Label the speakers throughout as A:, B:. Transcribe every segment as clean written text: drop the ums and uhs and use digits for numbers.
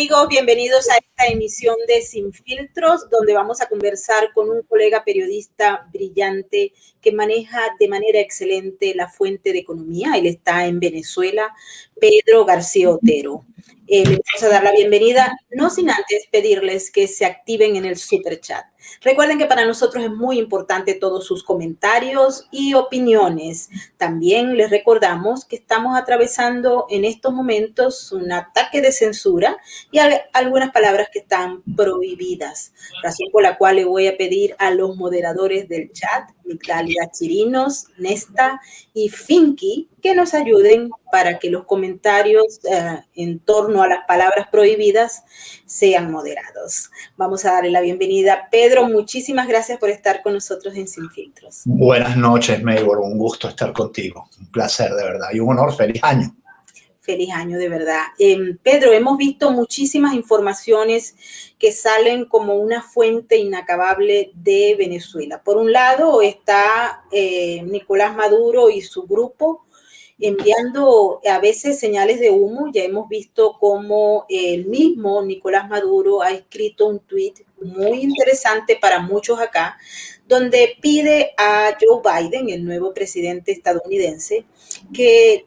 A: amigos? Bienvenidos a esta emisión de Sin Filtros, donde vamos a conversar con un colega periodista brillante que maneja de manera excelente la fuente de economía. Él está en Venezuela, Pedro García Otero. Le vamos a dar la bienvenida, no sin antes pedirles que se activen en el super chat. Recuerden que para nosotros es muy importante todos sus comentarios y opiniones. También les recordamos que estamos atravesando en estos momentos un ataque de censura y algunas palabras que están prohibidas, razón por la cual le voy a pedir a los moderadores del chat, Migdalia Chirinos, Nesta y Finky, que nos ayuden para que los comentarios en torno a las palabras prohibidas sean moderados. Vamos a darle la bienvenida. Pedro, muchísimas gracias por estar con nosotros en Sin Filtros.
B: Buenas noches, Maybor. Un gusto estar contigo. Un placer, de verdad. Y un honor. Feliz año.
A: Feliz año, de verdad. Pedro, hemos visto muchísimas informaciones que salen como una fuente inacabable de Venezuela. Por un lado está Nicolás Maduro y su grupo enviando a veces señales de humo. Ya hemos visto cómo el mismo Nicolás Maduro ha escrito un tuit muy interesante para muchos acá, donde pide a Joe Biden, el nuevo presidente estadounidense, que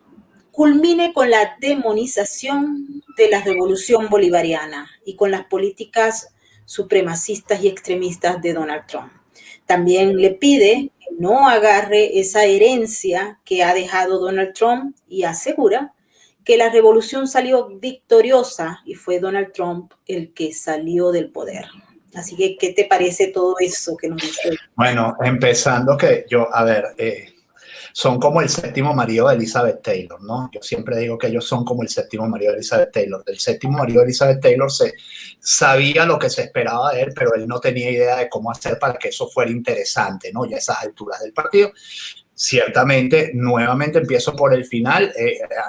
A: culmine con la demonización de la revolución bolivariana y con las políticas supremacistas y extremistas de Donald Trump. También le pide que no agarre esa herencia que ha dejado Donald Trump y asegura que la revolución salió victoriosa y fue Donald Trump el que salió del poder. Así que, ¿qué te parece todo eso que nos dice?
B: Bueno, empezando que yo, son como el séptimo marido de Elizabeth Taylor, ¿no? Yo siempre digo que ellos son como el séptimo marido de Elizabeth Taylor. Del séptimo marido de Elizabeth Taylor se sabía lo que se esperaba de él, pero él no tenía idea de cómo hacer para que eso fuera interesante, ¿no? Ya a esas alturas del partido. Ciertamente, nuevamente empiezo por el final,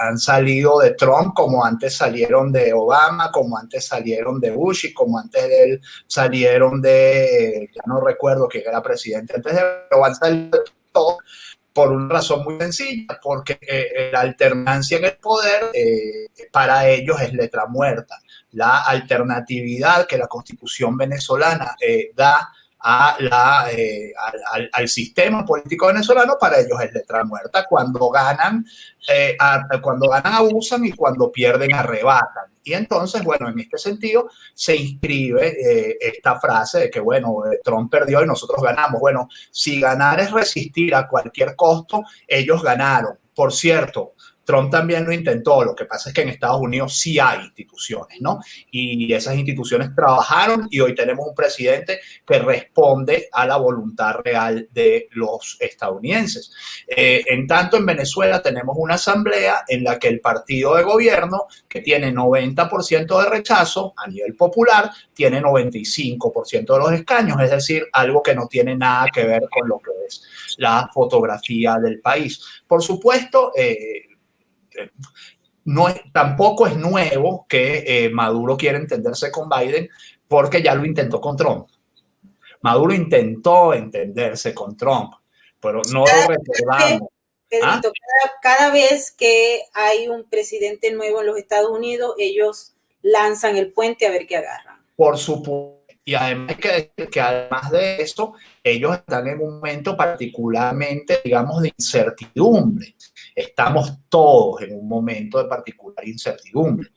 B: han salido de Trump como antes salieron de Obama, como antes salieron de Bush y como antes de él salieron de, ya no recuerdo quién era presidente antes de él, pero han salido de todo por una razón muy sencilla, porque la alternancia en el poder para ellos es letra muerta. La alternatividad que la Constitución venezolana da al sistema político venezolano, para ellos es letra muerta. Cuando ganan abusan y cuando pierden arrebatan. Y entonces, bueno, en este sentido se inscribe esta frase de que, bueno, Trump perdió y nosotros ganamos. Bueno, si ganar es resistir a cualquier costo, ellos ganaron. Por cierto, Trump también lo intentó, lo que pasa es que en Estados Unidos sí hay instituciones, ¿no? Y esas instituciones trabajaron y hoy tenemos un presidente que responde a la voluntad real de los estadounidenses. En tanto, en Venezuela tenemos una asamblea en la que el partido de gobierno, que tiene 90% de rechazo a nivel popular, tiene 95% de los escaños, es decir, algo que no tiene nada que ver con lo que es la fotografía del país. Por supuesto, tampoco es nuevo que Maduro quiera entenderse con Biden, porque ya lo intentó con Trump. Maduro intentó entenderse con Trump, pero no lo recordamos.
A: Pedrito, cada vez que hay un presidente nuevo en los Estados Unidos, ellos lanzan el puente a ver qué agarran.
B: Por supuesto. Y además que además de esto, ellos están en un momento particularmente, digamos, de incertidumbre. Estamos todos en un momento de particular incertidumbre,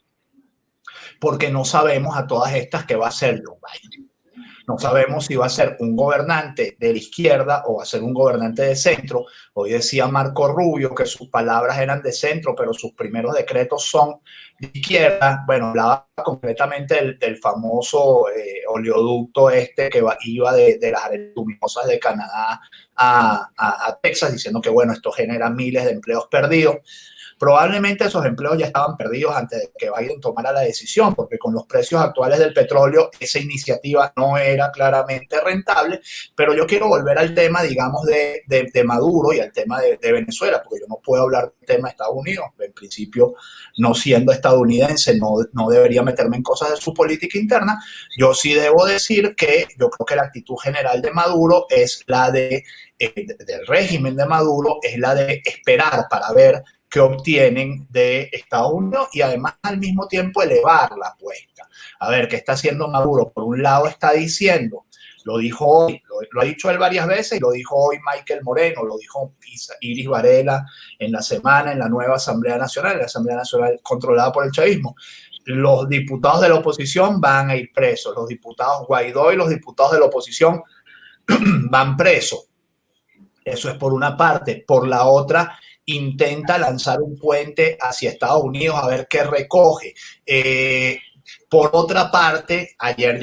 B: porque no sabemos a todas estas qué va a hacer Joe Biden. No sabemos si va a ser un gobernante de la izquierda o va a ser un gobernante de centro. Hoy decía Marco Rubio que sus palabras eran de centro, pero sus primeros decretos son de izquierda. Bueno, hablaba completamente del famoso oleoducto que iba de las áreas luminosas de Canadá a Texas, diciendo que, bueno, esto genera miles de empleos perdidos. Probablemente esos empleos ya estaban perdidos antes de que Biden tomara la decisión, porque con los precios actuales del petróleo esa iniciativa no era claramente rentable. Pero yo quiero volver al tema, digamos, de Maduro y al tema de Venezuela, porque yo no puedo hablar del tema de Estados Unidos. En principio, no siendo estadounidense, no debería meterme en cosas de su política interna. Yo sí debo decir que yo creo que la actitud general de Maduro es la del régimen de Maduro, es la de esperar para ver que obtienen de Estados Unidos y además al mismo tiempo elevar la apuesta. A ver, ¿qué está haciendo Maduro? Por un lado está diciendo, lo dijo hoy, lo ha dicho él varias veces y lo dijo hoy Michael Moreno, lo dijo Iris Varela en la semana en la nueva Asamblea Nacional, la Asamblea Nacional controlada por el chavismo. Los diputados de la oposición van a ir presos, los diputados Guaidó y los diputados de la oposición van presos. Eso es por una parte. Por la otra, intenta lanzar un puente hacia Estados Unidos a ver qué recoge. Por otra parte, ayer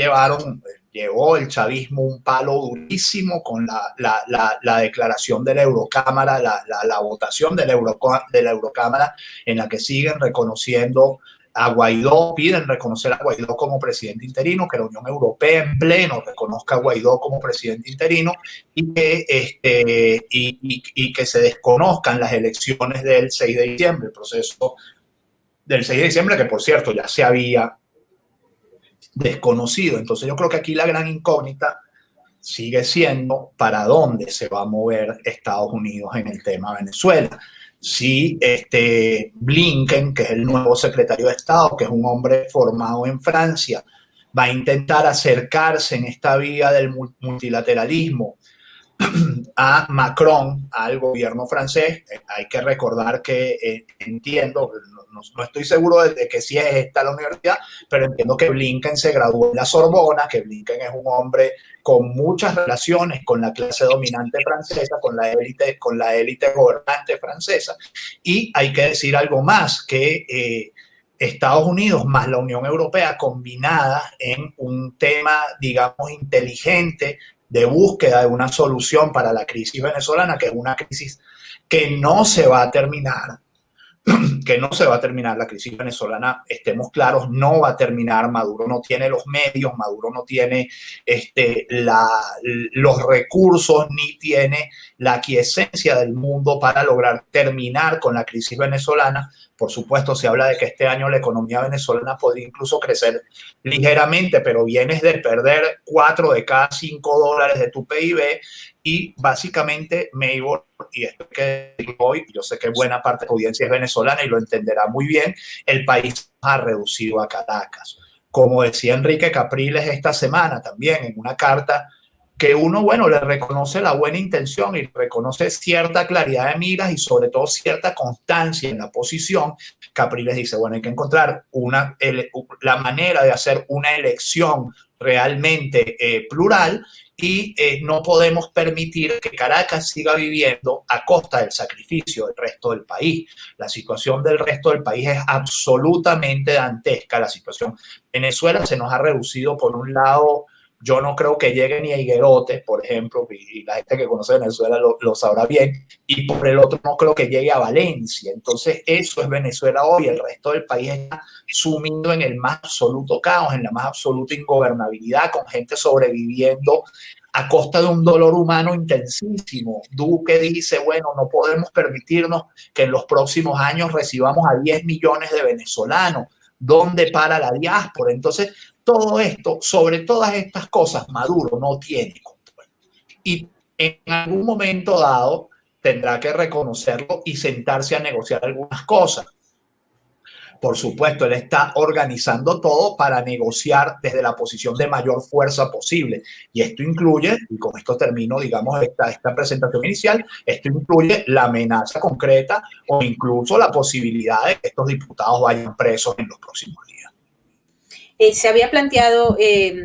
B: llevó el chavismo un palo durísimo con la declaración de la Eurocámara, la votación de la Eurocámara, en la que siguen reconociendo a Guaidó, piden reconocer a Guaidó como presidente interino, que la Unión Europea en pleno reconozca a Guaidó como presidente interino y que se desconozcan las elecciones del 6 de diciembre, el proceso del 6 de diciembre, que por cierto ya se había desconocido. Entonces yo creo que aquí la gran incógnita sigue siendo para dónde se va a mover Estados Unidos en el tema Venezuela. Si Blinken, que es el nuevo secretario de Estado, que es un hombre formado en Francia, va a intentar acercarse en esta vía del multilateralismo a Macron, al gobierno francés. Hay que recordar que entiendo, no estoy seguro de que sí es esta la universidad, pero entiendo que Blinken se graduó en la Sorbona, que Blinken es un hombre con muchas relaciones con la clase dominante francesa, con la élite gobernante francesa. Y hay que decir algo más, que Estados Unidos más la Unión Europea combinada en un tema, digamos, inteligente de búsqueda de una solución para la crisis venezolana, que es una crisis que no se va a terminar, la crisis venezolana, estemos claros, no va a terminar. Maduro no tiene los medios, Maduro no tiene los recursos, ni tiene la aquiescencia del mundo para lograr terminar con la crisis venezolana. Por supuesto, se habla de que este año la economía venezolana podría incluso crecer ligeramente, pero vienes de perder 4 de cada 5 dólares de tu PIB y básicamente Maybor, y esto que digo hoy, yo sé que buena parte de la audiencia es venezolana y lo entenderá muy bien, el país ha reducido a Caracas. Como decía Enrique Capriles esta semana también en una carta, que uno, bueno, le reconoce la buena intención y reconoce cierta claridad de miras y sobre todo cierta constancia en la posición. Capriles dice, bueno, hay que encontrar la manera de hacer una elección realmente plural y no podemos permitir que Caracas siga viviendo a costa del sacrificio del resto del país. La situación del resto del país es absolutamente dantesca. La situación Venezuela se nos ha reducido por un lado. Yo no creo que llegue ni a Higuerote, por ejemplo, y la gente que conoce Venezuela lo sabrá bien, y por el otro no creo que llegue a Valencia. Entonces eso es Venezuela hoy, el resto del país está sumido en el más absoluto caos, en la más absoluta ingobernabilidad, con gente sobreviviendo a costa de un dolor humano intensísimo. Duque dice, bueno, no podemos permitirnos que en los próximos años recibamos a 10 millones de venezolanos. ¿Dónde para la diáspora? Entonces, todo esto, sobre todas estas cosas, Maduro no tiene control. Y en algún momento dado tendrá que reconocerlo y sentarse a negociar algunas cosas. Por supuesto, él está organizando todo para negociar desde la posición de mayor fuerza posible. Y esto incluye, y con esto termino, digamos, esta presentación inicial, esto incluye la amenaza concreta o incluso la posibilidad de que estos diputados vayan presos en los próximos días.
A: Se había planteado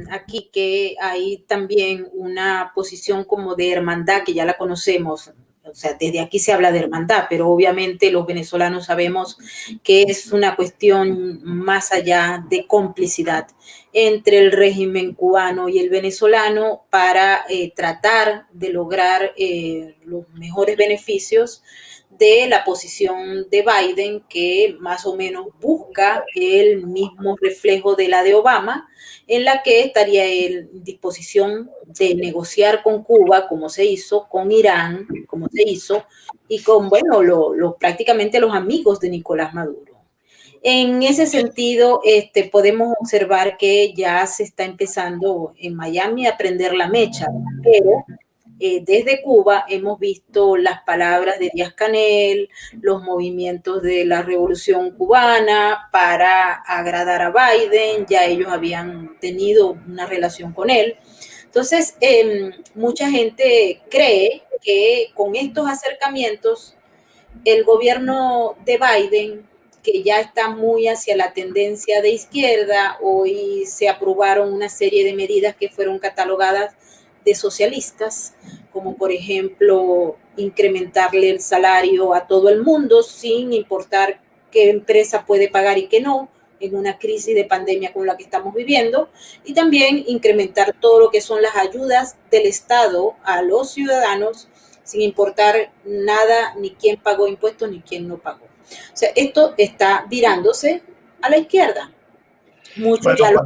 A: aquí que hay también una posición como de hermandad, que ya la conocemos. O sea, desde aquí se habla de hermandad, pero obviamente los venezolanos sabemos que es una cuestión más allá de complicidad entre el régimen cubano y el venezolano para tratar de lograr los mejores beneficios de la posición de Biden, que más o menos busca el mismo reflejo de la de Obama, en la que estaría en disposición de negociar con Cuba, como se hizo, con Irán, como se hizo, y con, bueno, prácticamente los amigos de Nicolás Maduro. En ese sentido, podemos observar que ya se está empezando en Miami a prender la mecha, pero desde Cuba hemos visto las palabras de Díaz-Canel, los movimientos de la Revolución Cubana para agradar a Biden, ya ellos habían tenido una relación con él. Entonces, mucha gente cree que con estos acercamientos, el gobierno de Biden, que ya está muy hacia la tendencia de izquierda, hoy se aprobaron una serie de medidas que fueron catalogadas de socialistas, como por ejemplo incrementarle el salario a todo el mundo sin importar qué empresa puede pagar y qué no, en una crisis de pandemia como la que estamos viviendo, y también incrementar todo lo que son las ayudas del Estado a los ciudadanos sin importar nada, ni quién pagó impuestos, ni quién no pagó. O sea, esto está virándose a la izquierda. Muchos
B: bueno,
A: ya lo...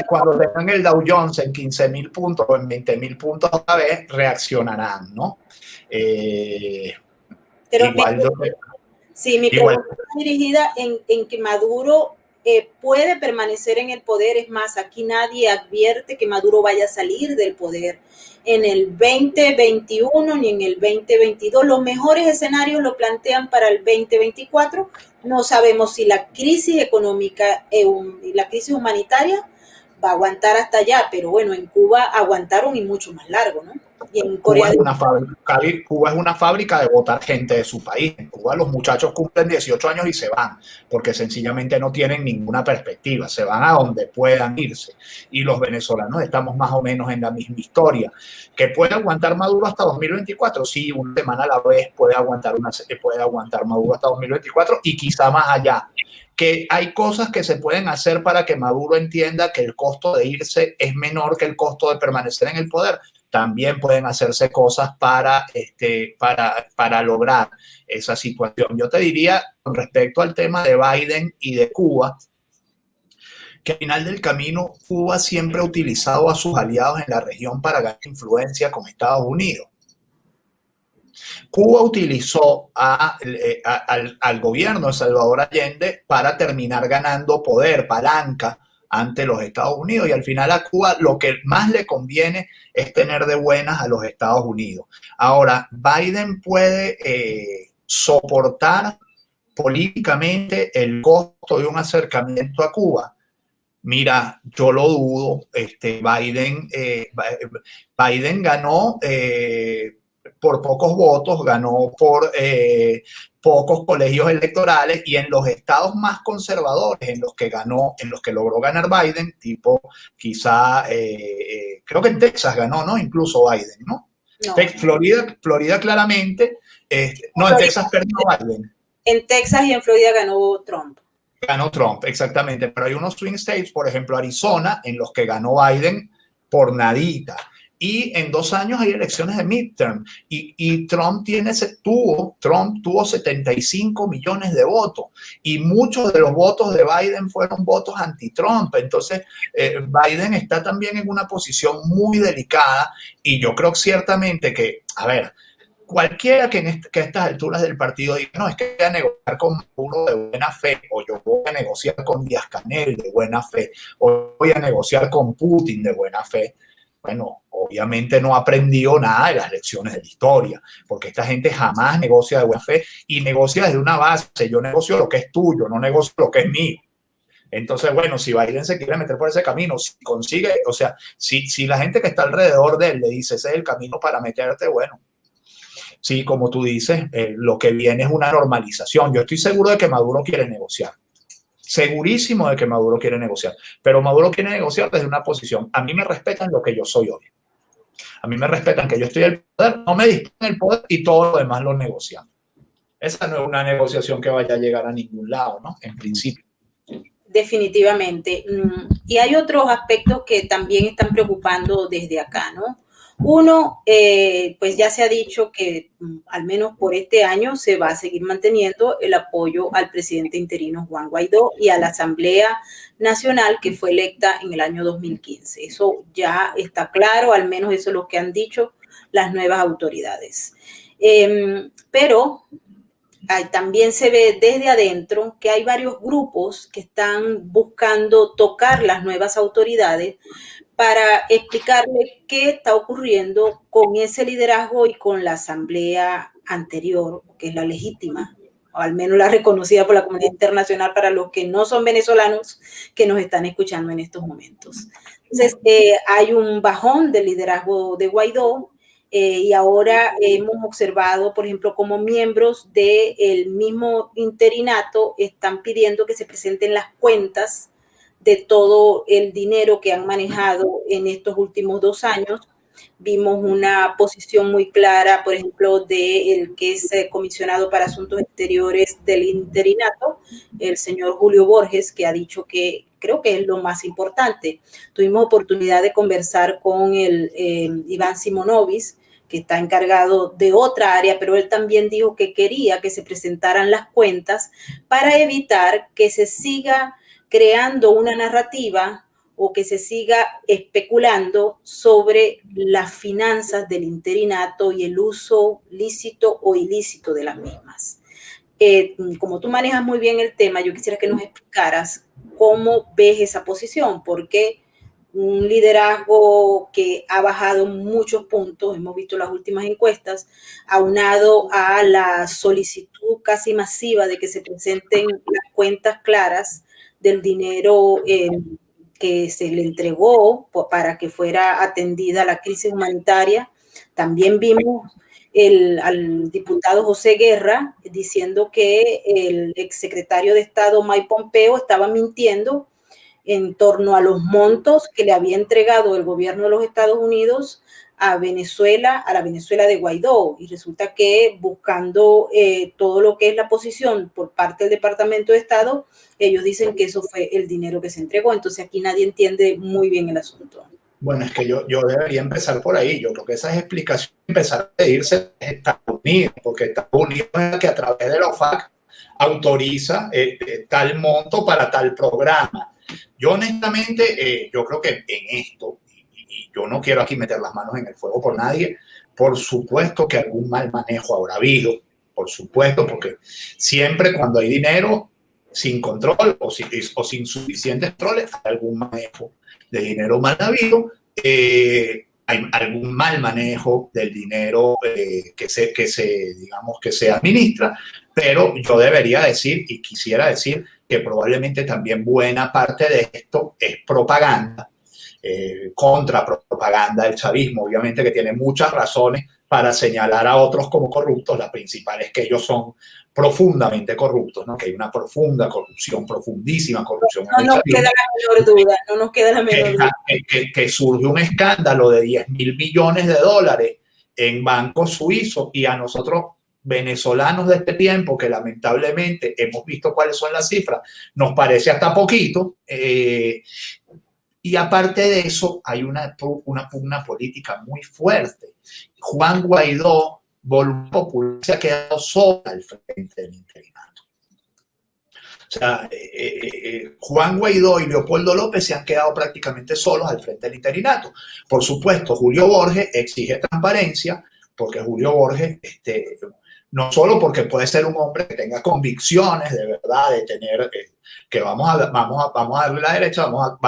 B: cuando tengan el Dow Jones en 15.000 puntos o en 20.000 puntos otra vez, reaccionarán, ¿no?
A: Pero
B: igual,
A: sí, mi
B: igual.
A: pregunta está dirigida en que Maduro puede permanecer en el poder. Es más, aquí nadie advierte que Maduro vaya a salir del poder en el 2021 ni en el 2022. Los mejores escenarios lo plantean para el 2024. No sabemos si la crisis económica y la crisis humanitaria va a aguantar hasta allá, pero bueno, en Cuba aguantaron y mucho más largo, ¿no? Y en Corea
B: Cuba es una fábrica de votar gente de su país. En Cuba los muchachos cumplen 18 años y se van, porque sencillamente no tienen ninguna perspectiva. Se van a donde puedan irse. Y los venezolanos estamos más o menos en la misma historia. ¿Que puede aguantar Maduro hasta 2024? Sí, una semana a la vez puede aguantar Maduro hasta 2024 y quizá más allá. Que hay cosas que se pueden hacer para que Maduro entienda que el costo de irse es menor que el costo de permanecer en el poder. También pueden hacerse cosas para lograr esa situación. Yo te diría, con respecto al tema de Biden y de Cuba, que al final del camino Cuba siempre ha utilizado a sus aliados en la región para ganar influencia con Estados Unidos. Cuba utilizó al gobierno de Salvador Allende para terminar ganando poder, palanca, ante los Estados Unidos, y al final a Cuba lo que más le conviene es tener de buenas a los Estados Unidos. Ahora, Biden puede soportar políticamente el costo de un acercamiento a Cuba. Mira, yo lo dudo. Biden ganó por pocos votos, ganó por pocos colegios electorales, y en los estados más conservadores en los que logró ganar Biden, tipo quizá, creo que en Texas ganó, ¿no? Incluso Biden, ¿no?
A: No.
B: Florida claramente, no, en Texas perdió Biden.
A: En Texas y en Florida ganó Trump.
B: Ganó Trump, exactamente, pero hay unos swing states, por ejemplo Arizona, en los que ganó Biden por nadita. Y en 2 años hay elecciones de midterm, y Trump tuvo 75 millones de votos, y muchos de los votos de Biden fueron votos anti-Trump. Entonces Biden está también en una posición muy delicada, y yo creo ciertamente que, a ver, cualquiera que a estas alturas del partido diga, no, es que voy a negociar con Maduro de buena fe, o yo voy a negociar con Díaz-Canel de buena fe, o voy a negociar con Putin de buena fe, bueno, obviamente no aprendió nada de las lecciones de la historia, porque esta gente jamás negocia de buena fe, y negocia desde una base: yo negocio lo que es tuyo, no negocio lo que es mío. Entonces, bueno, si Biden se quiere meter por ese camino, si consigue, o sea, si la gente que está alrededor de él le dice ese es el camino para meterte, bueno, sí, como tú dices, lo que viene es una normalización. Yo estoy seguro de que Maduro quiere negociar. Segurísimo de que Maduro quiere negociar. Pero Maduro quiere negociar desde una posición: a mí me respetan lo que yo soy hoy. A mí me respetan que yo estoy en el poder, no me disponen el poder, y todo lo demás lo negocian. Esa no es una negociación que vaya a llegar a ningún lado, ¿no? En principio.
A: Definitivamente. Y hay otros aspectos que también están preocupando desde acá, ¿no? Uno, pues ya se ha dicho que al menos por este año se va a seguir manteniendo el apoyo al presidente interino Juan Guaidó y a la Asamblea Nacional que fue electa en el año 2015. Eso ya está claro, al menos eso es lo que han dicho las nuevas autoridades. Pero también se ve desde adentro que hay varios grupos que están buscando tocar las nuevas autoridades para explicarle qué está ocurriendo con ese liderazgo y con la asamblea anterior, que es la legítima, o al menos la reconocida por la comunidad internacional para los que no son venezolanos que nos están escuchando en estos momentos. Entonces, hay un bajón del liderazgo de Guaidó, y ahora hemos observado, por ejemplo, como miembros del mismo interinato están pidiendo que se presenten las cuentas de todo el dinero que han manejado en estos últimos 2 años. Vimos una posición muy clara, por ejemplo, del que es comisionado para Asuntos Exteriores del interinato, el señor Julio Borges, que ha dicho que creo que es lo más importante. Tuvimos oportunidad de conversar con el Iván Simonovis, que está encargado de otra área, pero él también dijo que quería que se presentaran las cuentas para evitar que se siga creando una narrativa o que se siga especulando sobre las finanzas del interinato y el uso lícito o ilícito de las mismas. Como tú manejas muy bien el tema, yo quisiera que nos explicaras cómo ves esa posición, porque un liderazgo que ha bajado muchos puntos, hemos visto las últimas encuestas, aunado a la solicitud casi masiva de que se presenten las cuentas claras del dinero que se le entregó para que fuera atendida la crisis humanitaria. También vimos al diputado José Guerra diciendo que el exsecretario de Estado Mike Pompeo estaba mintiendo en torno a los montos que le había entregado el gobierno de los Estados Unidos a Venezuela, a la Venezuela de Guaidó, y resulta que buscando todo lo que es la posición por parte del Departamento de Estado, ellos dicen que eso fue el dinero que se entregó. Entonces aquí nadie entiende muy bien el asunto.
B: Bueno, es que yo debería empezar por ahí. Yo creo que esas explicaciones empezaron a pedirse en Estados Unidos, porque Estados Unidos es el que a través de la OFAC autoriza tal monto para tal programa. Yo honestamente, yo creo que en esto, y yo no quiero aquí meter las manos en el fuego por nadie, por supuesto que algún mal manejo habrá habido, por supuesto, porque siempre cuando hay dinero sin control o sin suficientes controles, hay algún manejo de dinero mal habido, hay algún mal manejo del dinero que se administra, pero yo debería decir y quisiera decir que probablemente también buena parte de esto es propaganda, contrapropaganda del chavismo, obviamente, que tiene muchas razones para señalar a otros como corruptos. La principal es que ellos son profundamente corruptos, ¿no? Que hay una profunda corrupción, profundísima corrupción.
A: No nos queda la menor duda, no nos queda la menor duda.
B: Que surge un escándalo de 10.000 millones de dólares en bancos suizos, y a nosotros venezolanos de este tiempo, que lamentablemente hemos visto cuáles son las cifras, nos parece hasta poquito. Y aparte de eso, hay una política muy fuerte. Juan Guaidó, Voluntad Popular, se ha quedado solo al frente del interinato. O sea, Juan Guaidó y Leopoldo López se han quedado prácticamente solos al frente del interinato. Por supuesto, Julio Borges exige transparencia, porque Julio Borges, no solo porque puede ser un hombre que tenga convicciones de verdad, de tener, que vamos a darle la derecha, vamos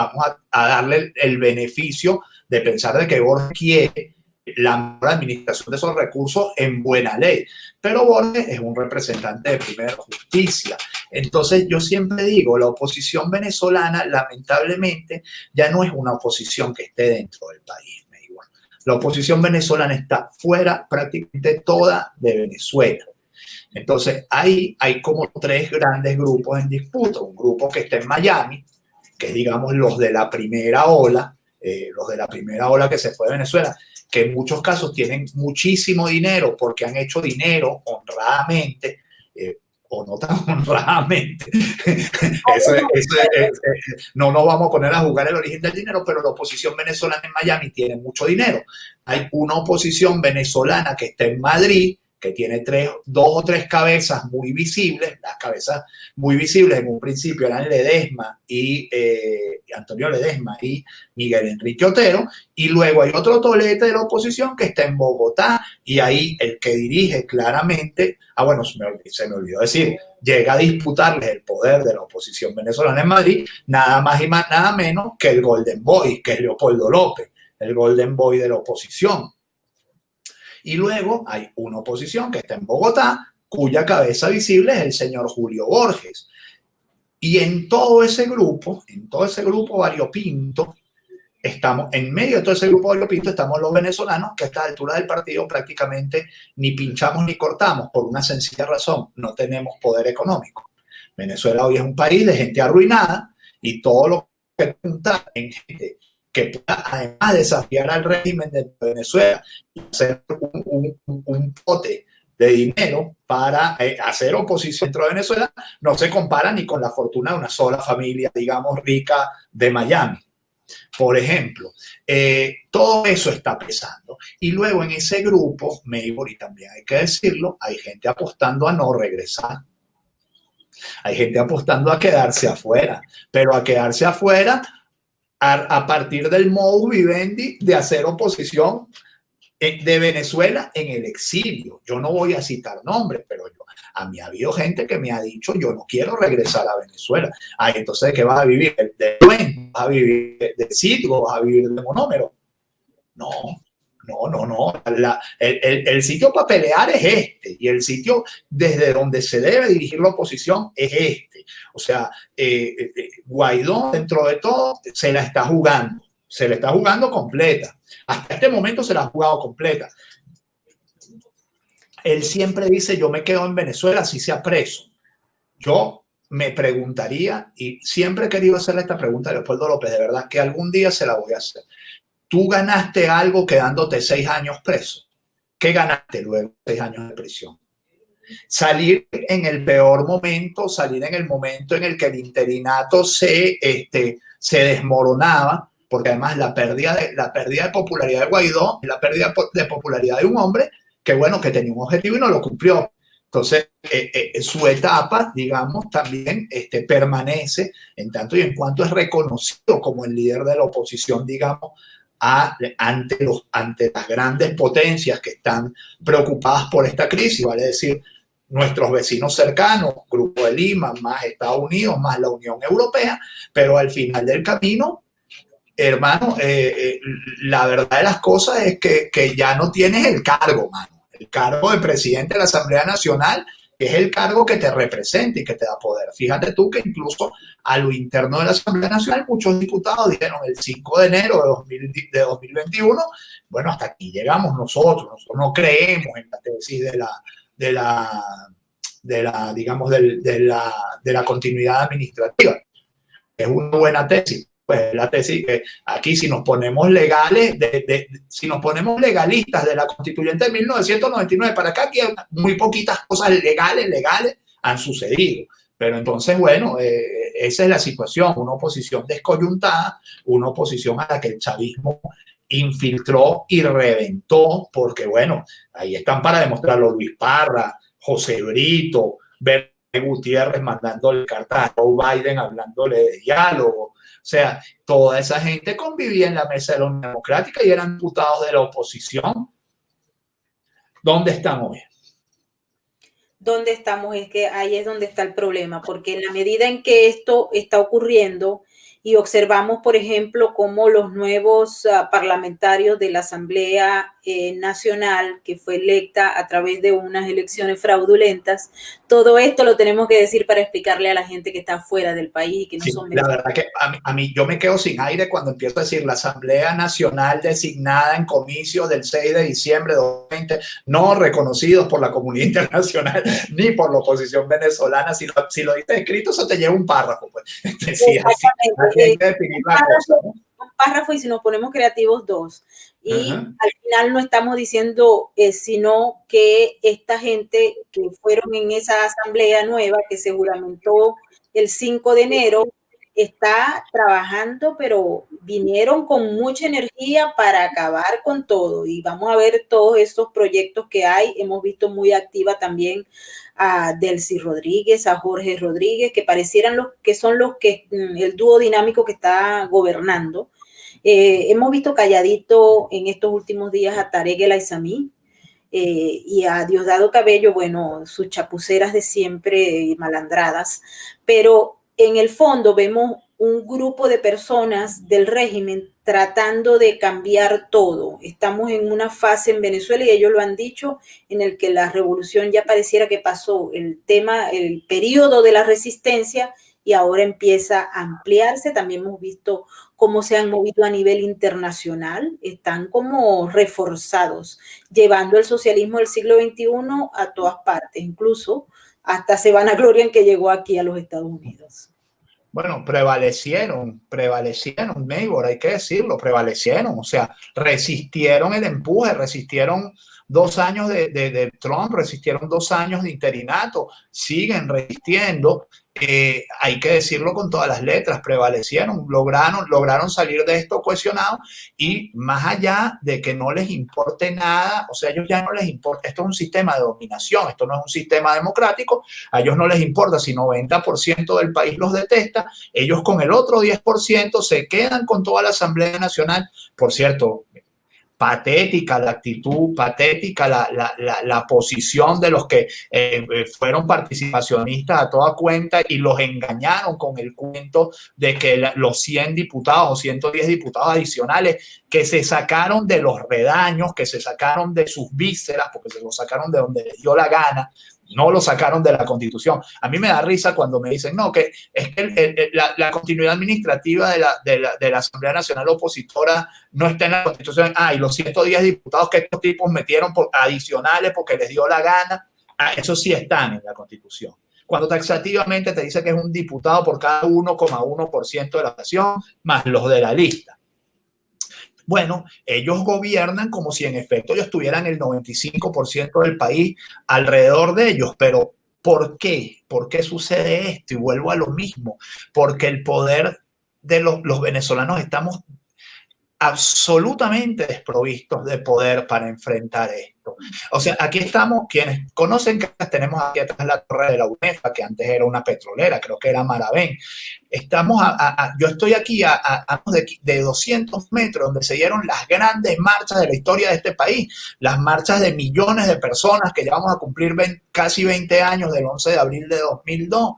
B: a darle el beneficio de pensar de que Borges quiere la mejor administración de esos recursos en buena ley. Pero Borges es un representante de primera justicia. Entonces yo siempre digo, la oposición venezolana lamentablemente ya no es una oposición que esté dentro del país. La oposición venezolana está fuera prácticamente toda de Venezuela. Entonces hay como 3 grandes grupos en disputa. Un grupo que está en Miami, que es, digamos, los de la primera ola que se fue de Venezuela, que en muchos casos tienen muchísimo dinero porque han hecho dinero honradamente, o no tan honradamente. No nos vamos a poner a jugar el origen del dinero, pero la oposición venezolana en Miami tiene mucho dinero. Hay una oposición venezolana que está en Madrid, que tiene dos o tres cabezas muy visibles. Las cabezas muy visibles en un principio eran Antonio Ledesma y Miguel Enrique Otero, y luego hay otro tolete de la oposición que está en Bogotá, y ahí el que dirige claramente, bueno, se me olvidó decir, llega a disputarles el poder de la oposición venezolana en Madrid, nada más y nada menos que el Golden Boy, que es Leopoldo López, el Golden Boy de la oposición. Y luego hay una oposición que está en Bogotá, cuya cabeza visible es el señor Julio Borges. Y en todo ese grupo variopinto, estamos en medio de todo ese grupo variopinto, estamos los venezolanos, que a esta altura del partido prácticamente ni pinchamos ni cortamos, por una sencilla razón: no tenemos poder económico. Venezuela hoy es un país de gente arruinada, y todo lo que junta en gente que pueda, además, desafiar al régimen de Venezuela y hacer un pote de dinero para hacer oposición dentro de Venezuela, no se compara ni con la fortuna de una sola familia, digamos, rica de Miami, por ejemplo. Todo eso está pesando. Y luego en ese grupo, Maybor, y también hay que decirlo, hay gente apostando a no regresar. Hay gente apostando a quedarse afuera, pero a quedarse afuera a partir del modus vivendi de hacer oposición de Venezuela en el exilio. Yo no voy a citar nombres, pero a mí ha habido gente que me ha dicho: yo no quiero regresar a Venezuela. Entonces, ¿qué vas a vivir? ¿De cuento? ¿Vas a vivir de sitio? ¿Vas a vivir de monómero? No. El sitio para pelear es este, y el sitio desde donde se debe dirigir la oposición es este. O sea, Guaidó, dentro de todo, se la está jugando completa. Hasta este momento se la ha jugado completa. Él siempre dice: yo me quedo en Venezuela si sea preso. Yo me preguntaría, y siempre he querido hacerle esta pregunta a Leopoldo López, de verdad que algún día se la voy a hacer. ¿Tú ganaste algo quedándote 6 años preso? ¿Qué ganaste luego de 6 años de prisión? Salir en el peor momento, salir en el momento en el que el interinato se desmoronaba, porque además la pérdida de popularidad de Guaidó, la pérdida de popularidad de un hombre que, bueno, que tenía un objetivo y no lo cumplió. Entonces, su etapa, digamos, también permanece en tanto y en cuanto es reconocido como el líder de la oposición, digamos, ante las grandes potencias que están preocupadas por esta crisis, vale decir, nuestros vecinos cercanos, Grupo de Lima, más Estados Unidos, más la Unión Europea. Pero al final del camino, hermano, la verdad de las cosas es que ya no tienes el cargo, mano. El cargo de presidente de la Asamblea Nacional es el cargo que te representa y que te da poder. Fíjate tú que incluso a lo interno de la Asamblea Nacional muchos diputados dijeron el 5 de enero de 2021, bueno, hasta aquí llegamos nosotros no creemos en la tesis de la continuidad administrativa. Es una buena tesis. Pues la tesis que aquí, si nos ponemos legales, si nos ponemos legalistas de la constituyente de 1999 para acá, aquí muy poquitas cosas legales han sucedido. Pero entonces, bueno, esa es la situación, una oposición descoyuntada, una oposición a la que el chavismo infiltró y reventó, porque, bueno, ahí están para demostrarlo Luis Parra, José Brito, Bernie Gutiérrez mandándole cartas a Joe Biden hablándole de diálogo. O sea, toda esa gente convivía en la mesa de la Unión Democrática y eran diputados de la oposición. ¿Dónde están hoy?
A: ¿Dónde estamos? Es que ahí es donde está el problema, porque en la medida en que esto está ocurriendo y observamos, por ejemplo, cómo los nuevos parlamentarios de la Asamblea Nacional, que fue electa a través de unas elecciones fraudulentas, todo esto lo tenemos que decir para explicarle a la gente que está fuera del país y que no son...
B: La verdad que a mí yo me quedo sin aire cuando empiezo a decir la Asamblea Nacional designada en comicios del 6 de diciembre de 2020, no reconocidos por la comunidad internacional ni por la oposición venezolana. Si lo dice escrito, eso te lleva un párrafo. Pues. Sí, así hay que definir la cosa, ¿no?
A: Un párrafo, y si nos ponemos creativos, 2. Y al final no estamos diciendo, sino que esta gente que fueron en esa asamblea nueva que se juramentó el 5 de enero, está trabajando, pero vinieron con mucha energía para acabar con todo. Y vamos a ver todos estos proyectos que hay. Hemos visto muy activa también a Delcy Rodríguez, a Jorge Rodríguez, que parecieran los que son los que el dúo dinámico que está gobernando. Hemos visto calladito en estos últimos días a Tarek El Aizami, y a Diosdado Cabello, bueno, sus chapuceras de siempre, malandradas, pero en el fondo vemos un grupo de personas del régimen tratando de cambiar todo. Estamos en una fase en Venezuela, y ellos lo han dicho, en el que la revolución ya pareciera que pasó el tema, el periodo de la resistencia, y ahora empieza a ampliarse. También hemos visto cómo se han movido a nivel internacional, están como reforzados, llevando el socialismo del siglo XXI a todas partes, incluso hasta se vanaglorian que llegó aquí a los Estados Unidos.
B: Bueno, prevalecieron, Neighbor, hay que decirlo, prevalecieron, o sea, resistieron el empuje, resistieron 2 años de Trump, resistieron 2 años de interinato, siguen resistiendo. Hay que decirlo con todas las letras, prevalecieron, lograron salir de esto cohesionados, y más allá de que no les importe nada, o sea, a ellos ya no les importa, esto es un sistema de dominación, esto no es un sistema democrático, a ellos no les importa si 90% del país los detesta, ellos con el otro 10% se quedan con toda la Asamblea Nacional. Por cierto, patética la actitud, patética la posición de los que fueron participacionistas a toda cuenta y los engañaron con el cuento de que los 100 diputados o 110 diputados adicionales que se sacaron de los redaños, que se sacaron de sus vísceras, porque se los sacaron de donde les dio la gana, no lo sacaron de la Constitución. A mí me da risa cuando me dicen, no, que es que la continuidad administrativa de la Asamblea Nacional Opositora no está en la Constitución. Y los 110 diputados que estos tipos metieron adicionales porque les dio la gana, eso sí están en la Constitución. Cuando taxativamente te dice que es un diputado por cada 1,1% de la nación, más los de la lista. Bueno, ellos gobiernan como si en efecto ellos tuvieran el 95% del país alrededor de ellos, pero ¿por qué? ¿Por qué sucede esto? Y vuelvo a lo mismo, porque el poder de los venezolanos estamos absolutamente desprovistos de poder para enfrentar esto. O sea, aquí estamos, quienes conocen que tenemos aquí atrás la torre de la UNEFA, que antes era una petrolera, creo que era Maravén. Yo estoy aquí a de 200 metros, donde se dieron las grandes marchas de la historia de este país, las marchas de millones de personas que ya vamos a cumplir casi 20 años del 11 de abril de 2002.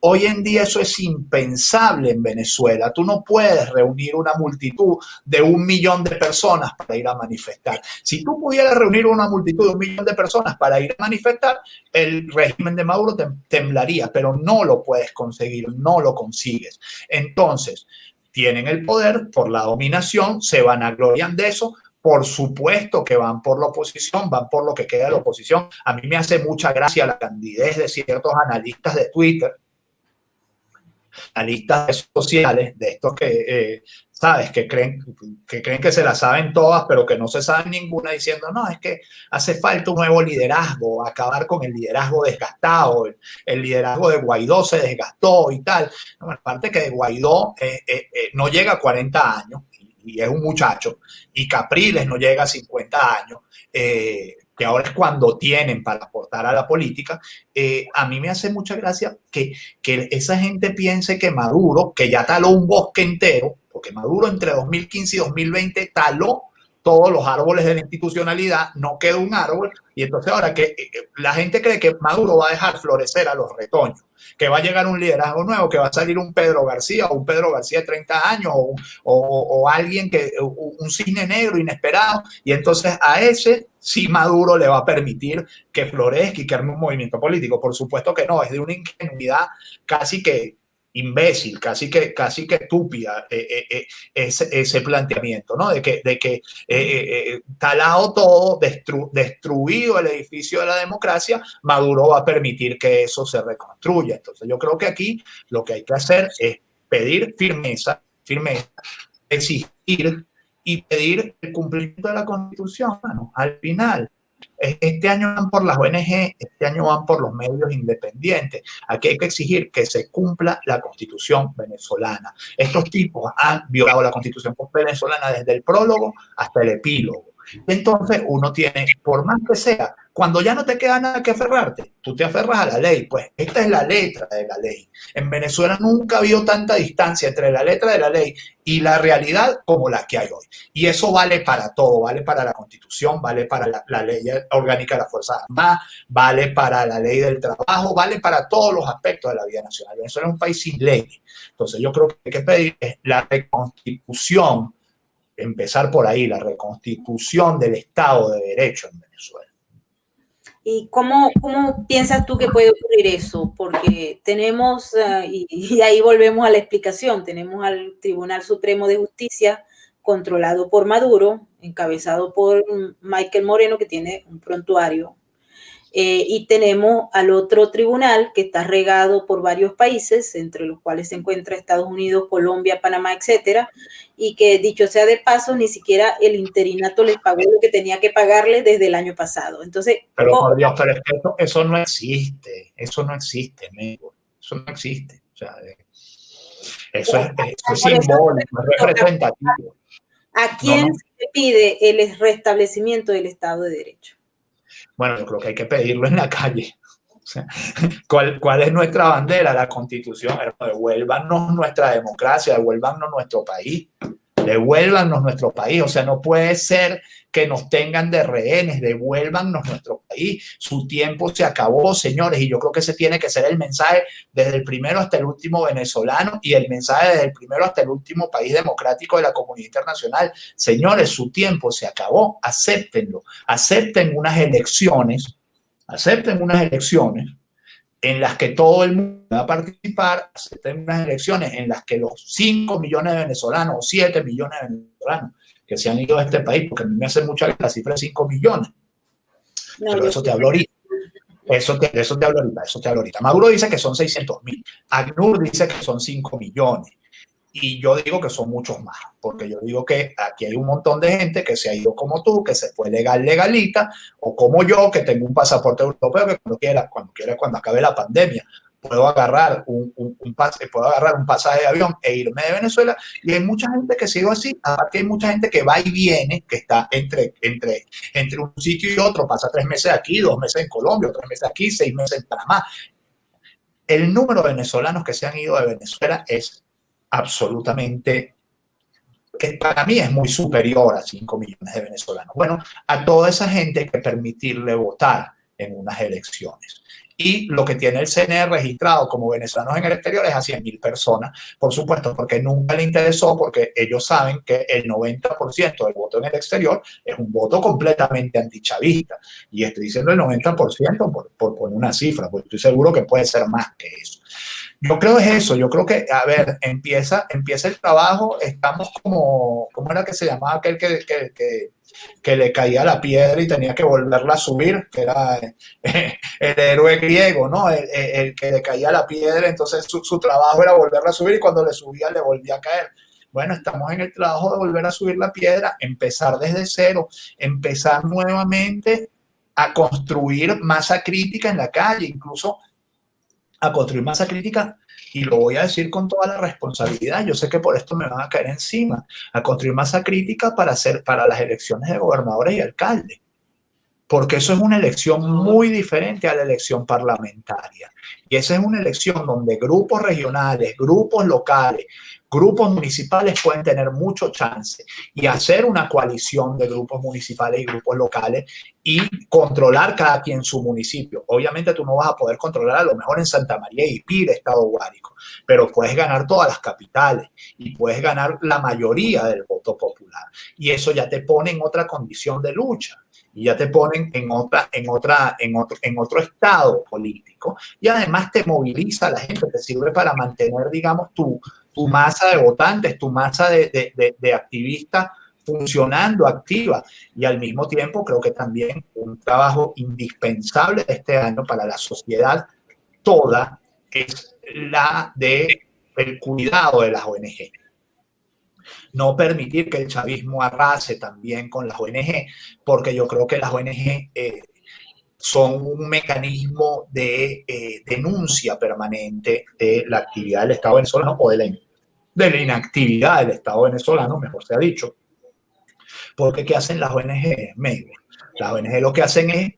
B: Hoy en día eso es impensable en Venezuela. Tú no puedes reunir una multitud de 1 millón de personas para ir a manifestar. Si tú pudieras reunir una multitud de 1 millón de personas para ir a manifestar, el régimen de Maduro temblaría, pero no lo puedes conseguir, no lo consigues. Entonces, tienen el poder por la dominación, se vanaglorian de eso. Por supuesto que van por la oposición, van por lo que queda de la oposición. A mí me hace mucha gracia la candidez de ciertos analistas de Twitter, analistas sociales, de estos que, ¿sabes? Que creen que se la saben todas, pero que no se saben ninguna, diciendo, no, es que hace falta un nuevo liderazgo, acabar con el liderazgo desgastado, el liderazgo de Guaidó se desgastó y tal. Bueno, aparte que de Guaidó no llega a 40 años, y es un muchacho, y Capriles no llega a 50 años, que ahora es cuando tienen para aportar a la política. A mí me hace mucha gracia que esa gente piense que Maduro, que ya taló un bosque entero, porque Maduro entre 2015 y 2020 taló todos los árboles de la institucionalidad, no quedó un árbol, y entonces ahora que la gente cree que Maduro va a dejar florecer a los retoños, que va a llegar un liderazgo nuevo, que va a salir un Pedro García, o un Pedro García de 30 años, o alguien un cisne negro inesperado, y entonces a ese sí Maduro le va a permitir que florezca y que arme un movimiento político. Por supuesto que no, es de una ingenuidad casi que imbécil, casi que estúpida, ese planteamiento, ¿no? De que talado todo, destruido el edificio de la democracia, Maduro va a permitir que eso se reconstruya. Entonces yo creo que aquí lo que hay que hacer es pedir firmeza, exigir y pedir el cumplimiento de la Constitución, ¿no? Al final. Este año van por las ONG, este año van por los medios independientes. Aquí hay que exigir que se cumpla la Constitución venezolana. Estos tipos han violado la Constitución venezolana desde el prólogo hasta el epílogo. Entonces uno tiene, por más que sea, cuando ya no te queda nada que aferrarte, tú te aferras a la ley. Pues esta es la letra de la ley. En Venezuela nunca ha habido tanta distancia entre la letra de la ley y la realidad como la que hay hoy. Y eso vale para todo, vale para la Constitución, vale para la ley orgánica de las Fuerzas Armadas, vale para la ley del trabajo, vale para todos los aspectos de la vida nacional. Venezuela es un país sin ley. Entonces yo creo que hay que pedir la reconstitución, empezar por ahí, la reconstitución del Estado de Derecho en Venezuela.
A: ¿Y cómo piensas tú que puede ocurrir eso? Porque tenemos, y ahí volvemos a la explicación, tenemos al Tribunal Supremo de Justicia controlado por Maduro, encabezado por Michael Moreno, que tiene un prontuario, y tenemos al otro tribunal que está regado por varios países, entre los cuales se encuentra Estados Unidos, Colombia, Panamá, etcétera, y que, dicho sea de paso, ni siquiera el interinato les pagó lo que tenía que pagarle desde el año pasado. Entonces,
B: pero por Dios, pero es que eso no existe, amigo, eso no existe. O sea, eso es simbólico, es representativo.
A: ¿A quién se le pide el restablecimiento del Estado de Derecho?
B: Bueno, yo creo que hay que pedirlo en la calle. O sea, ¿cuál es nuestra bandera? La Constitución. Devuélvanos nuestra democracia, devuélvanos nuestro país, devuélvanos nuestro país. O sea, no puede ser que nos tengan de rehenes, devuélvanos nuestro país. Su tiempo se acabó, señores, y yo creo que ese tiene que ser el mensaje desde el primero hasta el último venezolano y el mensaje desde el primero hasta el último país democrático de la comunidad internacional. Señores, su tiempo se acabó, acéptenlo, acepten unas elecciones en las que todo el mundo va a participar, acepten unas elecciones en las que los 5 millones de venezolanos o 7 millones de venezolanos que se han ido de este país, porque a mí me hace mucha la cifra de 5 millones. No, pero eso te hablo ahorita. Eso te hablo ahorita. Maduro dice que son 600.000. ACNUR dice que son 5 millones. Y yo digo que son muchos más, porque yo digo que aquí hay un montón de gente que se ha ido como tú, que se fue legalita, o como yo, que tengo un pasaporte europeo que cuando acabe la pandemia, puedo agarrar un pasaje de avión e irme de Venezuela. Y hay mucha gente que sigue así. Aparte hay mucha gente que va y viene, que está entre un sitio y otro, pasa 3 meses aquí, 2 meses en Colombia, 3 meses aquí, 6 meses en Panamá. El número de venezolanos que se han ido de Venezuela es absolutamente, que para mí es muy superior a 5 millones de venezolanos. Bueno, a toda esa gente hay que permitirle votar en unas elecciones. Y lo que tiene el CNE registrado como venezolanos en el exterior es a 100.000 personas, por supuesto, porque nunca le interesó, porque ellos saben que el 90% del voto en el exterior es un voto completamente antichavista. Y estoy diciendo el 90% por poner una cifra, porque estoy seguro que puede ser más que eso. Yo creo que es eso, yo creo que, a ver, empieza el trabajo, estamos ¿cómo era que se llamaba aquel que le caía la piedra y tenía que volverla a subir? Que era el héroe griego, ¿no? El que le caía la piedra, entonces su trabajo era volverla a subir y cuando le subía le volvía a caer. Bueno, estamos en el trabajo de volver a subir la piedra, empezar desde cero, empezar nuevamente a construir masa crítica en la calle, incluso a construir masa crítica, y lo voy a decir con toda la responsabilidad, yo sé que por esto me van a caer encima, a construir masa crítica para las elecciones de gobernadores y alcaldes, porque eso es una elección muy diferente a la elección parlamentaria, y esa es una elección donde grupos regionales, grupos locales, grupos municipales pueden tener mucho chance y hacer una coalición de grupos municipales y grupos locales y controlar cada quien su municipio. Obviamente tú no vas a poder controlar a lo mejor en Santa María y Pira, Estado Guárico, pero puedes ganar todas las capitales y puedes ganar la mayoría del voto popular. Y eso ya te pone en otra condición de lucha y ya te ponen en otro estado político, y además te moviliza a la gente, te sirve para mantener, digamos, tu masa de votantes, tu masa de activistas funcionando, activa. Y al mismo tiempo creo que también un trabajo indispensable de este año para la sociedad toda es el cuidado de las ONG. No permitir que el chavismo arrase también con las ONG, porque yo creo que las ONG son un mecanismo de denuncia permanente de la actividad del Estado venezolano o de la inactividad del Estado venezolano, mejor se ha dicho. Porque ¿qué hacen las ONG? Las ONG lo que hacen es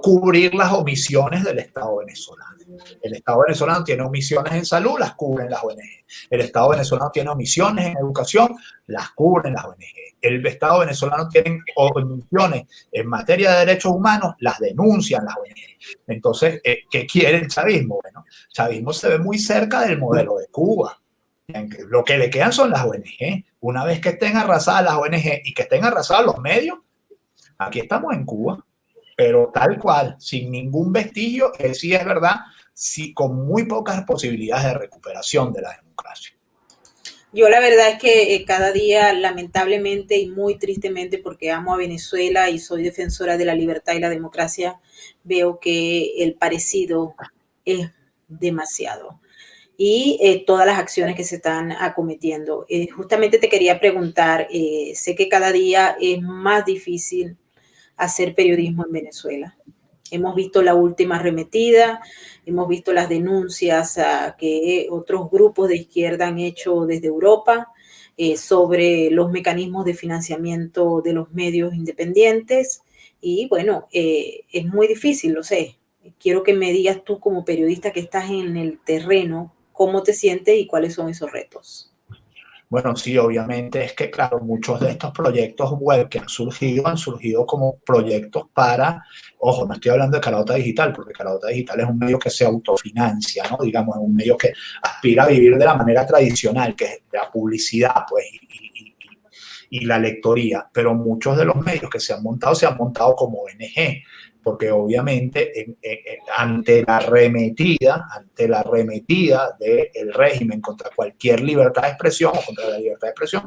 B: cubrir las omisiones del Estado venezolano. El Estado venezolano tiene omisiones en salud, las cubren las ONG. El Estado venezolano tiene omisiones en educación, las cubren las ONG. El Estado venezolano tiene omisiones en materia de derechos humanos, las denuncian las ONG. Entonces, ¿qué quiere el chavismo? Bueno, el chavismo se ve muy cerca del modelo de Cuba. Lo que le quedan son las ONG. Una vez que estén arrasadas las ONG y que estén arrasados los medios, aquí estamos en Cuba, pero tal cual, sin ningún vestigio, sí es verdad, sí, con muy pocas posibilidades de recuperación de la democracia.
A: Yo la verdad es que cada día, lamentablemente y muy tristemente, porque amo a Venezuela y soy defensora de la libertad y la democracia, veo que el parecido es demasiado. Y todas las acciones que se están acometiendo. Justamente te quería preguntar, sé que cada día es más difícil hacer periodismo en Venezuela. Hemos visto la última arremetida, hemos visto las denuncias que otros grupos de izquierda han hecho desde Europa sobre los mecanismos de financiamiento de los medios independientes. Y bueno, es muy difícil, lo sé. Quiero que me digas tú como periodista que estás en el terreno, cómo te sientes y cuáles son esos retos.
B: Bueno, sí, obviamente es que, claro, muchos de estos proyectos web que han surgido como proyectos para, ojo, no estoy hablando de Carabota Digital, porque Carabota Digital es un medio que se autofinancia, ¿no? Digamos, es un medio que aspira a vivir de la manera tradicional, que es la publicidad, pues, y la lectoría, pero muchos de los medios que se han montado como ONG, porque obviamente ante la arremetida del régimen contra cualquier libertad de expresión o contra la libertad de expresión,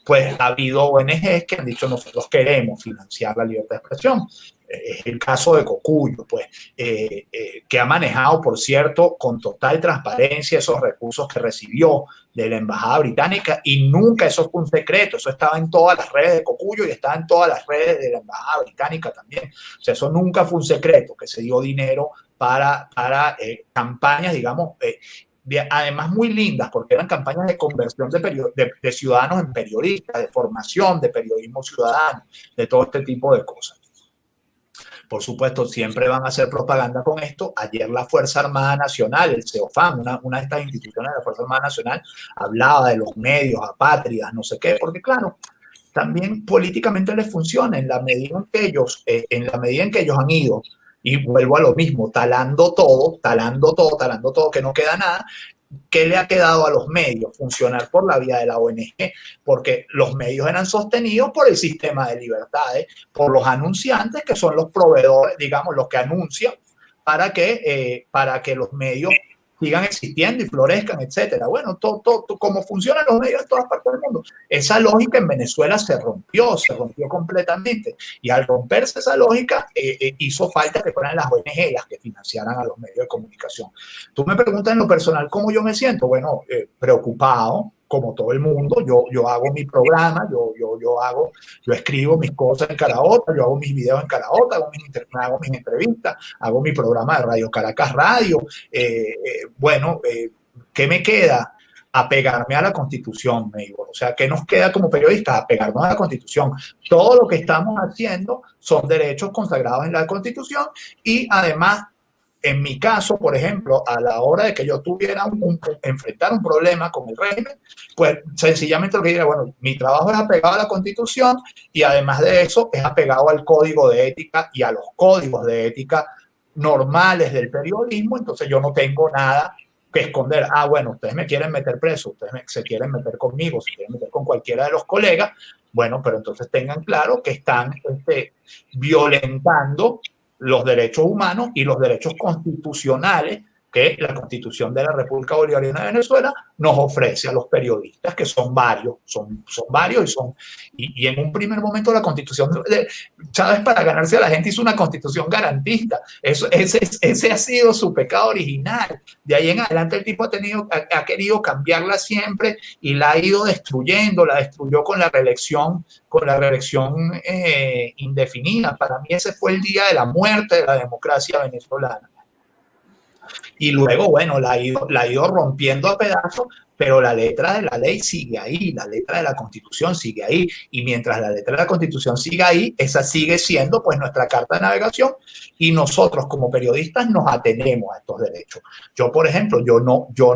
B: pues ha habido ONGs que han dicho nosotros queremos financiar la libertad de expresión. Es el caso de Cocuyo, pues, que ha manejado, por cierto, con total transparencia esos recursos que recibió de la Embajada Británica y nunca eso fue un secreto, eso estaba en todas las redes de Cocuyo y estaba en todas las redes de la Embajada Británica también. O sea, eso nunca fue un secreto, que se dio dinero para campañas, digamos, además muy lindas, porque eran campañas de conversión de ciudadanos en periodistas, de formación de periodismo ciudadano, de todo este tipo de cosas. Por supuesto, siempre van a hacer propaganda con esto. Ayer la Fuerza Armada Nacional, el CEOFAM, una de estas instituciones de la Fuerza Armada Nacional, hablaba de los medios apátridas, no sé qué, porque claro, también políticamente les funciona en la medida en que ellos han ido, y vuelvo a lo mismo, talando todo, que no queda nada. ¿Qué le ha quedado a los medios? Funcionar por la vía de la ONG, porque los medios eran sostenidos por el sistema de libertades, por los anunciantes, que son los proveedores, digamos, los que anuncian para que los medios sigan existiendo y florezcan, etcétera. Bueno, todo como funcionan los medios en todas partes del mundo. Esa lógica en Venezuela se rompió completamente. Y al romperse esa lógica, hizo falta que fueran las ONG las que financiaran a los medios de comunicación. Tú me preguntas en lo personal cómo yo me siento. Bueno, preocupado, como todo el mundo. Yo hago mi programa, yo escribo mis cosas en Caraota, yo hago mis videos en Caraota, hago mis entrevistas, hago mi programa de Radio Caracas Radio. Bueno, ¿qué me queda? Apegarme a la Constitución, Maybor. O sea, ¿qué nos queda como periodistas? Apegarnos a la Constitución. Todo lo que estamos haciendo son derechos consagrados en la Constitución y además, en mi caso, por ejemplo, a la hora de que yo tuviera enfrentar un problema con el régimen, pues sencillamente lo que diría, bueno, mi trabajo es apegado a la Constitución y además de eso es apegado al código de ética y a los códigos de ética normales del periodismo, entonces yo no tengo nada que esconder. Ah, bueno, ustedes me quieren meter preso, se quieren meter conmigo, se quieren meter con cualquiera de los colegas, bueno, pero entonces tengan claro que están violentando los derechos humanos y los derechos constitucionales que la Constitución de la República Bolivariana de Venezuela nos ofrece a los periodistas, que son varios, son varios y en un primer momento la Constitución de Chávez, para ganarse a la gente, hizo una Constitución garantista. Ese ha sido su pecado original. De ahí en adelante el tipo ha querido cambiarla siempre y la ha ido destruyendo, la destruyó con la reelección indefinida. Para mí ese fue el día de la muerte de la democracia venezolana. Y luego, bueno, la ha ido rompiendo a pedazos, pero la letra de la ley sigue ahí, la letra de la Constitución sigue ahí, y mientras la letra de la Constitución sigue ahí, esa sigue siendo pues nuestra carta de navegación, y nosotros como periodistas nos atenemos a estos derechos. Yo, por ejemplo, yo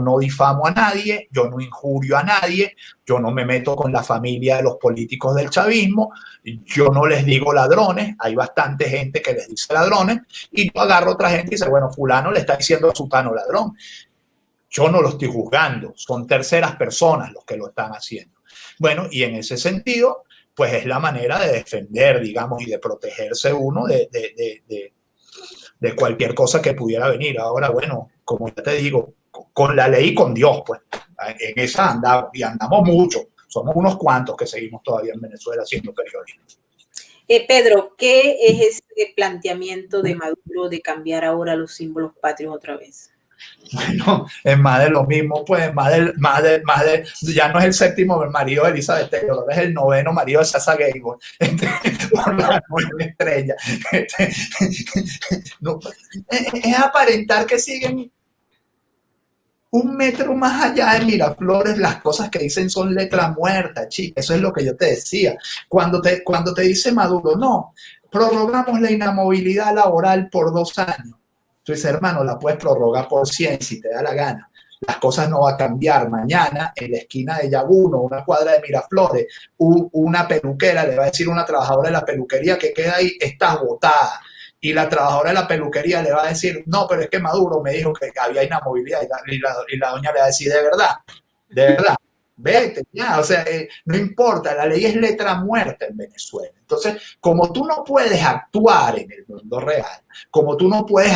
B: no difamo a nadie, yo no injurio a nadie, yo no me meto con la familia de los políticos del chavismo, yo no les digo ladrones, hay bastante gente que les dice ladrones, y yo agarro a otra gente y dice, bueno, fulano le está diciendo a sutano ladrón. Yo no lo estoy juzgando, son terceras personas los que lo están haciendo. Bueno, y en ese sentido, pues es la manera de defender, digamos, y de protegerse uno de cualquier cosa que pudiera venir. Ahora, bueno, como ya te digo, con la ley y con Dios, pues, en esa andamos, y andamos mucho. Somos unos cuantos que seguimos todavía en Venezuela haciendo periodismo.
A: Pedro, ¿qué es ese planteamiento de Maduro de cambiar ahora los símbolos patrios otra vez?
B: Bueno, es más de lo mismo, pues, ya no es el séptimo marido de Elizabeth Taylor, es el noveno marido de Sasha Gabor, por la nueva estrella. No, es aparentar que siguen un metro más allá de Miraflores. Las cosas que dicen son letra muerta, chica. Eso es lo que yo te decía. Cuando te dice Maduro, no, prorrogamos la inamovilidad laboral por 2 años. Tú dices, hermano, la puedes prorrogar por 100 si te da la gana. Las cosas no van a cambiar. Mañana, en la esquina de Yaguno, una cuadra de Miraflores, una peluquera le va a decir a una trabajadora de la peluquería que queda ahí, estás botada. Y la trabajadora de la peluquería le va a decir, no, pero es que Maduro me dijo que había inamovilidad. Y la doña le va a decir, de verdad, vete, ya. O sea, no importa, la ley es letra muerta en Venezuela. Entonces, como tú no puedes actuar en el mundo real, como tú no puedes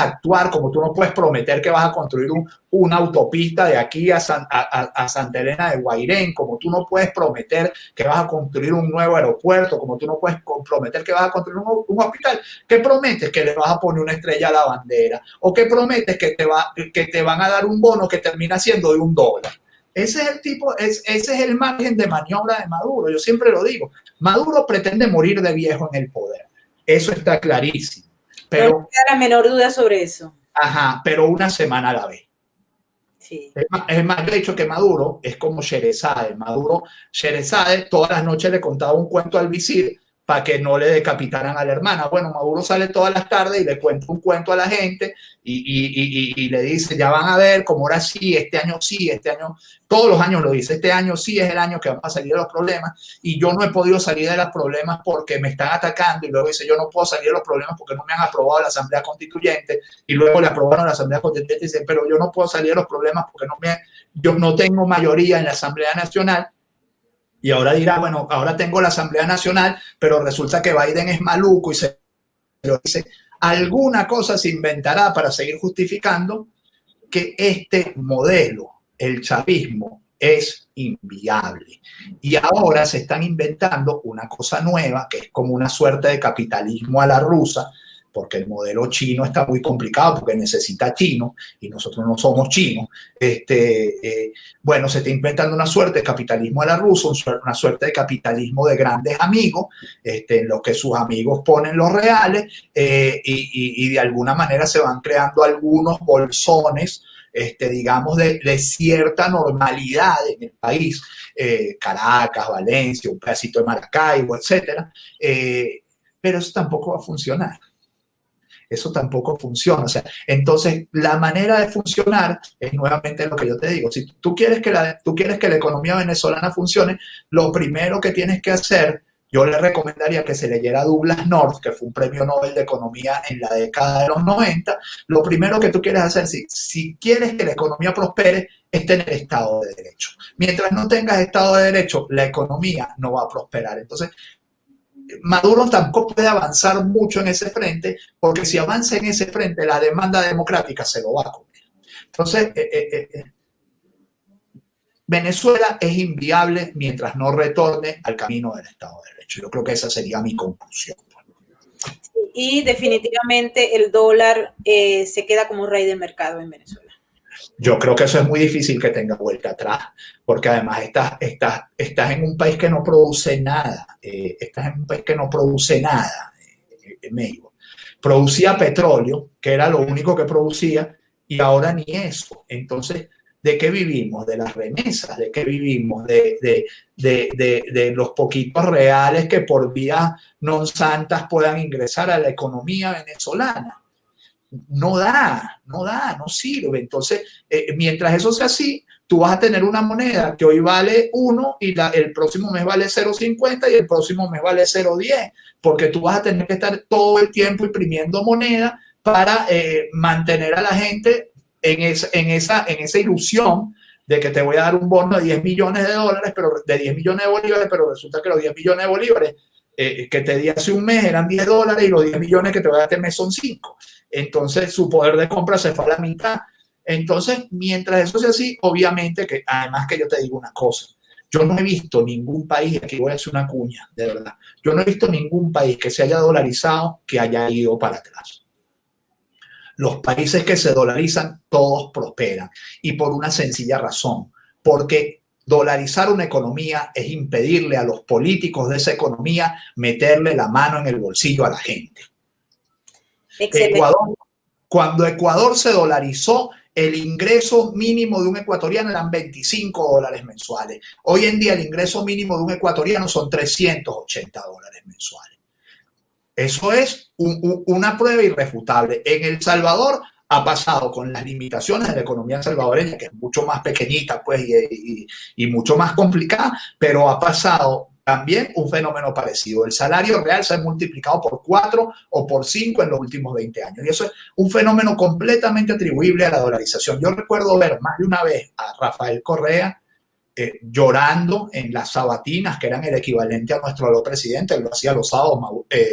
B: prometer que vas a construir una autopista de aquí a Santa Elena de Guairén, como tú no puedes prometer que vas a construir un nuevo aeropuerto, como tú no puedes prometer que vas a construir un hospital, ¿qué prometes? Que le vas a poner una estrella a la bandera, o que prometes que te van a dar un bono que termina siendo de $1. Ese es el margen de maniobra de Maduro. Yo siempre lo digo. Maduro pretende morir de viejo en el poder. Eso está clarísimo. Pero
A: no queda la menor duda sobre eso.
B: Ajá, pero una semana a la vez.
A: Sí.
B: Es más, de hecho, que Maduro es como Sherezade. Sherezade todas las noches le contaba un cuento al visir para que no le decapitaran a la hermana. Bueno, Maduro sale todas las tardes y le cuenta un cuento a la gente y le dice, ya van a ver, como ahora sí, este año, todos los años lo dice, este año sí es el año que vamos a salir de los problemas y yo no he podido salir de los problemas porque me están atacando, y luego dice, yo no puedo salir de los problemas porque no me han aprobado la Asamblea Constituyente, y luego le aprobaron la Asamblea Constituyente y dice, pero yo no puedo salir de los problemas porque yo no tengo mayoría en la Asamblea Nacional. Y ahora dirá, bueno, ahora tengo la Asamblea Nacional, pero resulta que Biden es maluco y se lo dice. Alguna cosa se inventará para seguir justificando que este modelo, el chavismo, es inviable. Y ahora se están inventando una cosa nueva, que es como una suerte de capitalismo a la rusa, porque el modelo chino está muy complicado, porque necesita chinos, y nosotros no somos chinos. Bueno, se está inventando una suerte de capitalismo a la rusa, una suerte de capitalismo de grandes amigos, en los que sus amigos ponen los reales, y de alguna manera se van creando algunos bolsones, digamos, de cierta normalidad en el país, Caracas, Valencia, un pedacito de Maracaibo, etcétera, pero eso tampoco va a funcionar. Eso tampoco funciona. O sea, entonces, la manera de funcionar es nuevamente lo que yo te digo. Si tú quieres que la economía venezolana funcione, lo primero que tienes que hacer, yo le recomendaría que se leyera a Douglas North, que fue un premio Nobel de Economía en la década de los 90. Lo primero que tú quieres hacer, si quieres que la economía prospere, es tener Estado de Derecho. Mientras no tengas Estado de Derecho, la economía no va a prosperar. Entonces, Maduro tampoco puede avanzar mucho en ese frente, porque si avanza en ese frente, la demanda democrática se lo va a comer. Entonces, Venezuela es inviable mientras no retorne al camino del Estado de Derecho. Yo creo que esa sería mi conclusión.
A: Y definitivamente el dólar se queda como rey del mercado en Venezuela.
B: Yo creo que eso es muy difícil que tenga vuelta atrás, porque además estás en un país que no produce nada. Estás en un país que no produce nada, México. Producía petróleo, que era lo único que producía, y ahora ni eso. Entonces, ¿de qué vivimos? De las remesas. ¿De qué vivimos? De los poquitos reales que por vías non santas puedan ingresar a la economía venezolana. No sirve. Entonces, mientras eso sea así, tú vas a tener una moneda que hoy vale 1 y el próximo mes vale 0,50 y el próximo mes vale 0,10, porque tú vas a tener que estar todo el tiempo imprimiendo moneda para mantener a la gente en esa ilusión de que te voy a dar un bono de 10 millones de dólares, pero de 10 millones de bolívares, pero resulta que los 10 millones de bolívares que te di hace un mes eran 10 dólares y los 10 millones que te voy a dar este mes son 5. Entonces su poder de compra se fue a la mitad. Entonces, mientras eso sea así, obviamente que, además que yo te digo una cosa, yo no he visto ningún país, aquí voy a hacer una cuña, de verdad, yo no he visto ningún país que se haya dolarizado que haya ido para atrás. Los países que se dolarizan, todos prosperan. Y por una sencilla razón, porque dolarizar una economía es impedirle a los políticos de esa economía meterle la mano en el bolsillo a la gente. Ecuador, cuando Ecuador se dolarizó, el ingreso mínimo de un ecuatoriano eran 25 dólares mensuales. Hoy en día el ingreso mínimo de un ecuatoriano son 380 dólares mensuales. Eso es una prueba irrefutable. En El Salvador ha pasado con las limitaciones de la economía salvadoreña, que es mucho más pequeñita pues, y mucho más complicada, pero ha pasado también un fenómeno parecido. El salario real se ha multiplicado por 4 o por 5 en los últimos 20 años. Y eso es un fenómeno completamente atribuible a la dolarización. Yo recuerdo ver más de una vez a Rafael Correa llorando en las sabatinas, que eran el equivalente a nuestro aló presidente, él lo hacía los sábados,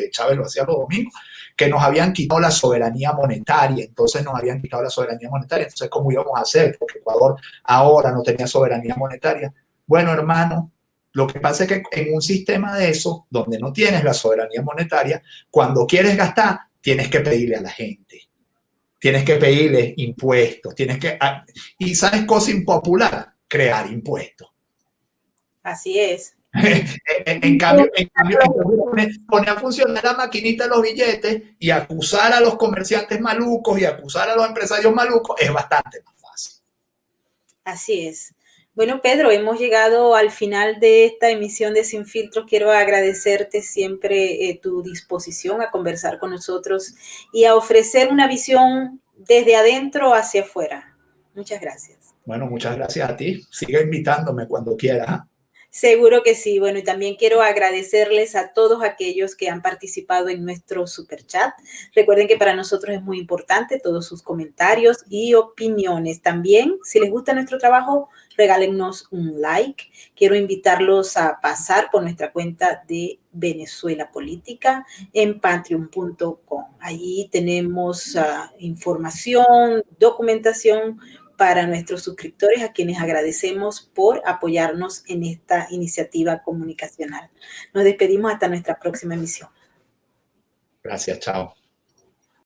B: Chávez lo hacía los domingos, que nos habían quitado la soberanía monetaria. Entonces nos habían quitado la soberanía monetaria. Entonces, ¿cómo íbamos a hacer? Porque Ecuador ahora no tenía soberanía monetaria. Bueno, hermano, lo que pasa es que en un sistema de eso, donde no tienes la soberanía monetaria, cuando quieres gastar, tienes que pedirle a la gente. Tienes que pedirle impuestos. Y ¿sabes cosa impopular? Crear impuestos.
A: Así es.
B: En cambio pone a funcionar la maquinita de los billetes y acusar a los comerciantes malucos y acusar a los empresarios malucos es bastante más fácil.
A: Así es. Bueno, Pedro, hemos llegado al final de esta emisión de Sin Filtros. Quiero agradecerte siempre tu disposición a conversar con nosotros y a ofrecer una visión desde adentro hacia afuera. Muchas gracias.
B: Bueno, muchas gracias a ti. Sigue invitándome cuando quieras.
A: Seguro que sí. Bueno, y también quiero agradecerles a todos aquellos que han participado en nuestro superchat. Recuerden que para nosotros es muy importante todos sus comentarios y opiniones. También, si les gusta nuestro trabajo, regálennos un like. Quiero invitarlos a pasar por nuestra cuenta de Venezuela Política en patreon.com. Allí tenemos información, documentación para nuestros suscriptores, a quienes agradecemos por apoyarnos en esta iniciativa comunicacional. Nos despedimos hasta nuestra próxima emisión.
B: Gracias, chao.